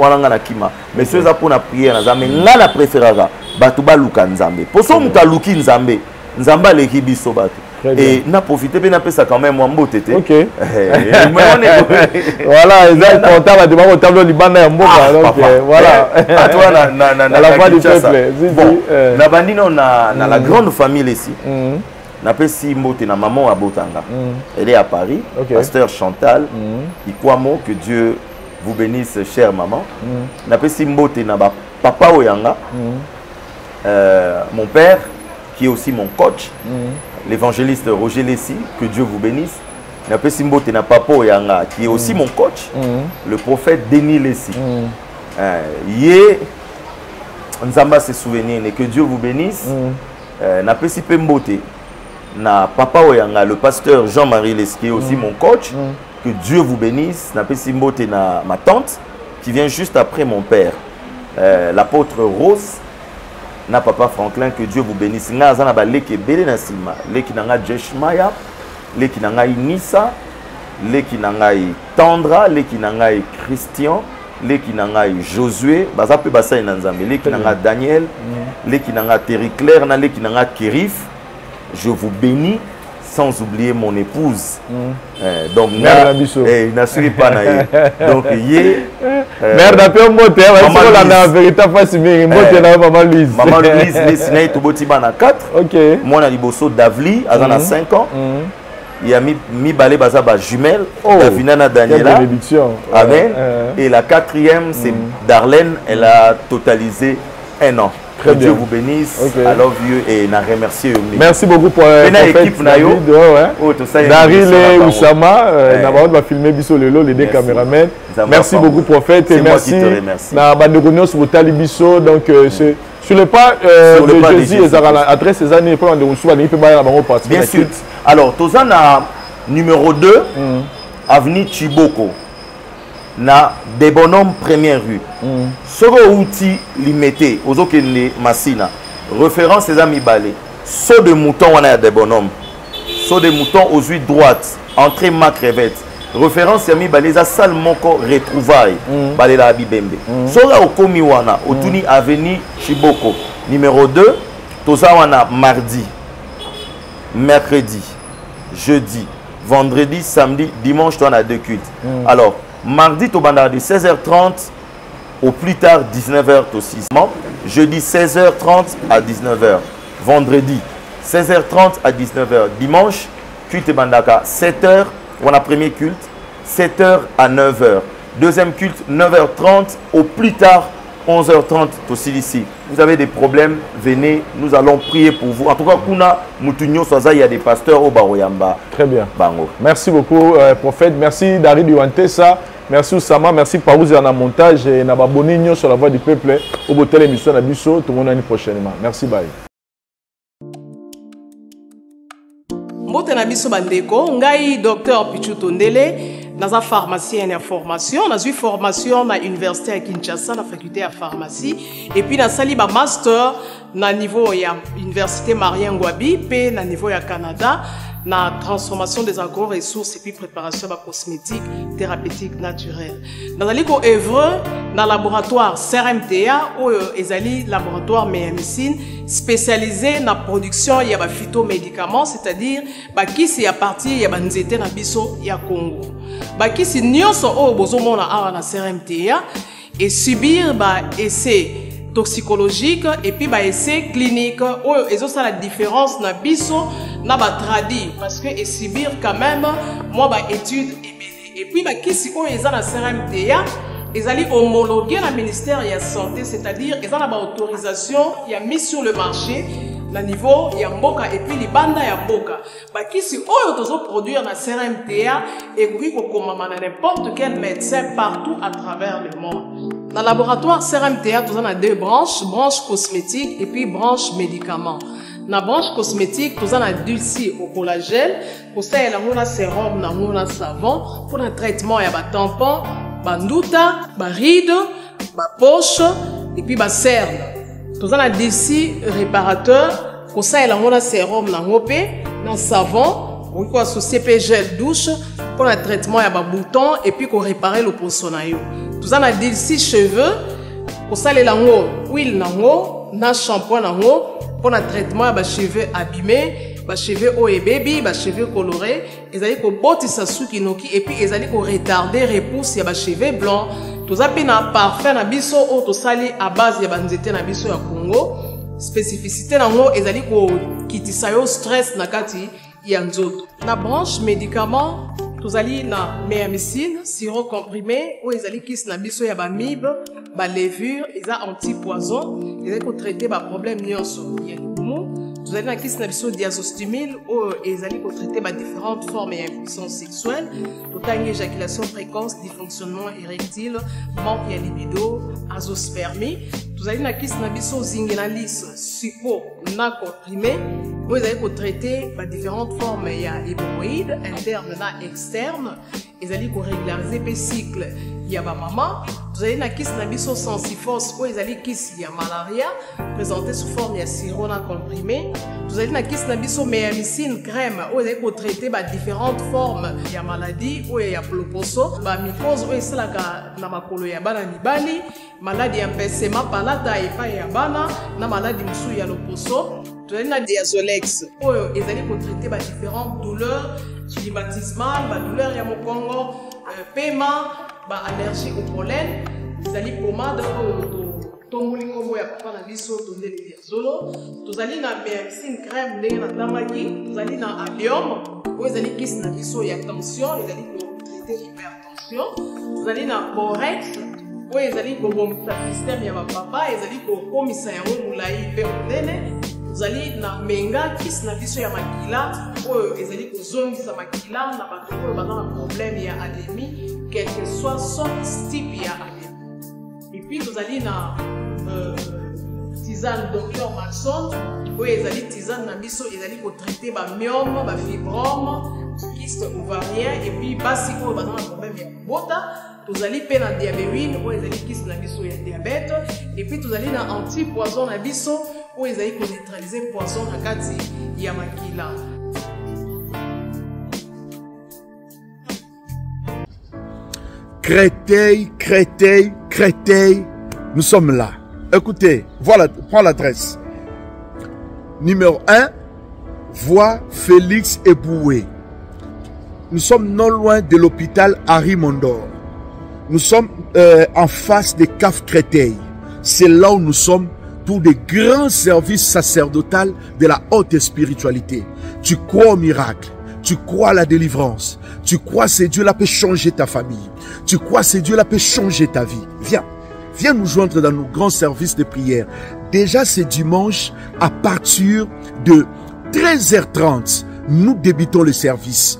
mais ceux qui ont pour la prière, je la préférera. Batuba luka nzambe. Pour ça, muta luki nzambe. Nzamba le kibiso batu. Et n'a profité bien après ça quand même moi mbote té. OK. Voilà, ils ont comptable de mon tableau libana ya mboka donc voilà. À toi la voix du peuple. Bon, na bandino na la grande famille ici. Napesi mbote na maman à Botanga. Elle est à Paris. Pasteur Chantal. Ikwamo, que Dieu vous bénisse chère maman. Napesi mbote na papa Oyanga. Mon père, qui est aussi mon coach, l'évangéliste Roger Lessi, que Dieu vous bénisse. Napesi mbote na papa Oyanga, qui est aussi mon coach, le prophète Denis Lessi. Yé, Nzamba se souvenir, et que Dieu vous bénisse. Napesi pe mbote na papa Oyanga, le pasteur Jean-Marie Lessi, qui est aussi mon coach, que Dieu vous bénisse. Napesi mbote na ma tante, qui vient juste après mon père, l'apôtre Rose. Na papa Franklin, que Dieu vous bénisse. Nga zana ba leki bele na sima, leki nanga Jeshmaya, leki nanga Nissa, leki nanga Tandra, leki nanga Christian, leki nanga Josué, baza pe basa ina nzambe, leki nanga Daniel, leki nanga Terry Claire, na leki nanga Kirif. Je vous bénis sans oublier mon épouse. Donc n'assurez pas naïe. Donc yé mère d'après moté la vérité face mi moté na maman Louise. Maman Louise les sinai to botiba na 4. OK. Moi na liboso Davli azana 5 ans. Il y a mi balé baza ba jumelle Davinana Daniela. Amen. Et la 4e c'est Darlene, elle a totalisé 1 an. Que Dieu vous bénisse. I love you et na remercier. Merci beaucoup pour l'équipe Nayo. Daryl et Oussama, on va filmer biso lelo les deux caméramans. Merci beaucoup prophète et merci. Na bandogonos botali biso donc sur le pas de Jésus et adresse ces années pour de Oussama ni peut ba na bango parti. Bien sûr. Alors tozana numéro 2 avenue Chiboko. Na des bonhommes première rue. Soro outil limité aux okene Massina. Référence les amis balé. Saut de mouton on a des bonhommes. Saut de mouton aux huit droites. Entrée ma crevette. Référence yami balé za salle moko retrouvaille. Balé la bibembe. Sora au komiwana otuni avenue Chiboko. Numéro 2 toza wana mardi, mercredi, jeudi, vendredi, samedi, dimanche on a 2 cultes. Alors Mardi, tobanda de 16h30 au plus tard 19h aussi. Jeudi 16h30 à 19h. Vendredi 16h30 à 19h. Dimanche, culte bandaka 7h, on a premier culte, 7h à 9h. Deuxième culte, 9h30 au plus tard 11h30 aussi ici. Vous avez des problèmes, venez, nous allons prier pour vous. En tout cas, Kuna Moutunyo Soza, il y a des pasteurs au Baroyamba. Très bien. Bango. Merci beaucoup, prophète. Merci David Duantesa. Merci Oussama. Merci Parouze en montage et Nababonigno sur la voix du peuple. Au bout de l'émission Nabiso. Tout le monde l'année prochainement. Merci, bye. Mbote na biso bandeko, ngai docteur Pichu Tondele, naza pharmacien en formation, naza formation na université à Kinshasa na faculté à pharmacie et puis na sali ba master na niveau ya université Marien Ngouabi pe na niveau ya Canada na transformation des agro-ressources et puis préparation de cosmétiques thérapeutiques naturelles. Dans le œuvre dans le laboratoire CRMTA ou ezali laboratoire médecine spécialisé dans la production il y a phytomédicaments, c'est-à-dire qui c'est à partir il y a banzete na biso ya Congo. Qui c'est nyonso o bozomona awa na CRMTA et subir essai toxicologique et puis essai clinique où ils ont la différence na biso na tradi parce que et subir quand même moi étude et puis qui si on est à la CRMTA ils allaient homologuer la ministère de la santé, c'est-à-dire ils ont la autorisation il y a mis sur le marché na niveau ya mboka et puis les bandes ya mboka qui si on doit produire na CRMTA et puis comme n'importe quel médecin partout à travers le monde. Dans le laboratoire CRMTA, nous avons deux branches, branche cosmétique et puis branche médicaments. Dans la branche cosmétique, nous avons dulci au collagène, pour ça, il y a sérum, il y a savon, pour le traitement, il y a tampon, bandouta, ride, poche et puis cerne. Nous avons dulci réparateur, pour ça, il y a sérum, il y a savon, on peut associer gel douche pour le traitement, il y a bouton et puis pour réparer le poissonaillot. Nous avons dit 6 cheveux, pour ça les lango, huile nango, na shampoing nango, pour le traitement des cheveux abîmés, des cheveux haut et baby, des cheveux colorés, ils allaient pour botter sa soukinoki et puis ils allaient pour retarder repousse des cheveux blancs. Nous avons un parfum na biso ou tout sali à base de banzete na biso ya Congo. Spécificité nango, ils allaient pour quitter ça stress na kati yanzoto. Na branche médicaments. Nous allons dans la médecine, sirop comprimé, où ils allaient kiss na biso ya bamib, ba levure, ils ont anti-poison, ils allaient traiter ba problème nyonso. Nous allons kiss na biso diazostimile, où ils allaient traiter ba différentes formes d'impuissance sexuelle, autant éjaculation précoce, dysfonctionnement érectile, manque de libido, azospermie. Nous allons kiss na biso zingenalis, support na comprimé, où ils allaient traiter ba différentes formes d'hémorroïdes internes na externe, ils allaient régulariser le cycle. Il y a ma maman, vous allez na kiss na biso sensifos, où ils allaient kiss il y a malaria, présenté sous forme de sirop comprimé. Vous allez na kiss na biso méamycine crème, où ils allaient traiter différentes formes de maladies, où il y a ploposo, mycose, où ils allaient na makolo ya bana mibali, maladie ya mpesema palata epa ya bana, na maladie musu ya loposo. Vous allez na diazolex, où ils allaient traiter différentes douleurs climatismales, douleurs ya mokongo, paiement, allergie au pollen, vous allez pommade tombolingo ya papa na biso tondeli diazolo, vous allez na médecine crème ndenge na tamaki, vous allez na allium, vous allez kiss na biso ya tension, vous allez traiter hypertension, vous allez na borex, vous allez kobomisa système ya papa, vous allez kokomisa yango mulai pe monene. Vous allez na menga kiss na biso ya makila oyo ezali kozongisa makila na bato oyo baza na problème ya anémie quel que soit son type ya anémie. Et puis vous allez na tisane docteur Maxon oyo ezali tisane na biso ezali ko traiter ba myome, ba fibrome, kyste ovarien et puis basi oyo baza na problème ya bota. Vous allez payer la diabétine ou les allez kiss na biso ya diabète et puis vous allez na anti-poison na biso ou les allez neutraliser poison na kati ya makila. Créteil, Créteil, Créteil, nous sommes là. Écoutez, voilà, prends l'adresse. Numéro 1, voie Félix Eboué. Nous sommes non loin de l'hôpital Harry Mondor. Nous sommes en face des caves Créteil. C'est là où nous sommes pour des grands services sacerdotaux de la haute spiritualité. Tu crois au miracle, tu crois à la délivrance, tu crois que Dieu là peut changer ta famille, tu crois que Dieu là peut changer ta vie. Viens nous joindre dans nos grands services de prière. Déjà c'est dimanche à partir de 13h30. Nous débutons le service.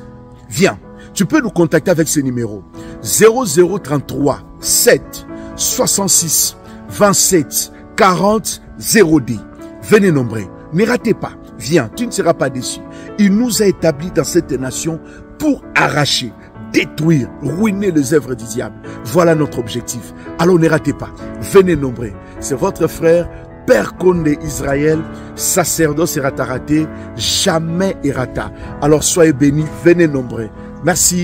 Viens, tu peux nous contacter avec ce numéro 0033 7 66 27 40 0D. Venez nombreux. Ne ratez pas. Viens, tu ne seras pas déçu. Il nous a établis dans cette nation pour arracher, détruire, ruiner les œuvres du diable. Voilà notre objectif. Alors ne ratez pas. Venez nombreux. C'est votre frère, Père Conde Israël, sacerdoce Rataraté, jamais Erata. Alors soyez bénis, venez nombreux. Merci.